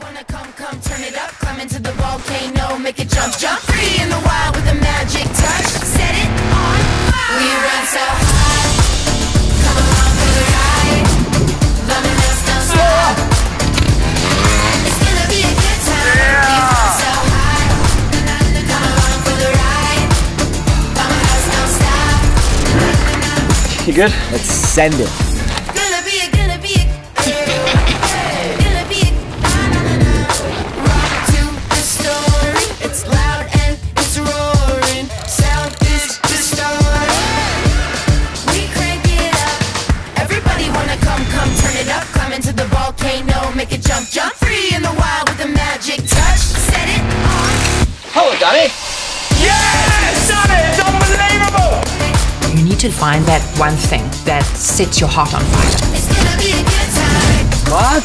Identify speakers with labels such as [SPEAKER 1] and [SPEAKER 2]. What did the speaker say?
[SPEAKER 1] wanna come, turn it up, climb into the volcano, make it jump, free in the wild with a magic touch, set it on fire. We run so high, come along for the ride, bumping us don't stop. It's gonna be a good time. We run so high, come along for the ride, bumping us don't stop.
[SPEAKER 2] You good? Let's send it.
[SPEAKER 1] Gonna be a rock to the story. It's loud and it's roaring. Sound is the story. We crank it up. Everybody wanna come, turn it up, climb into the volcano, make it jump, free in the wild with a magic touch. Set it on.
[SPEAKER 2] Hello, Donnie.
[SPEAKER 3] Yes! Donnie, it's unbelievable!
[SPEAKER 4] You need to find that one thing that sets your heart on fire.
[SPEAKER 1] It's gonna be a good time.
[SPEAKER 2] What?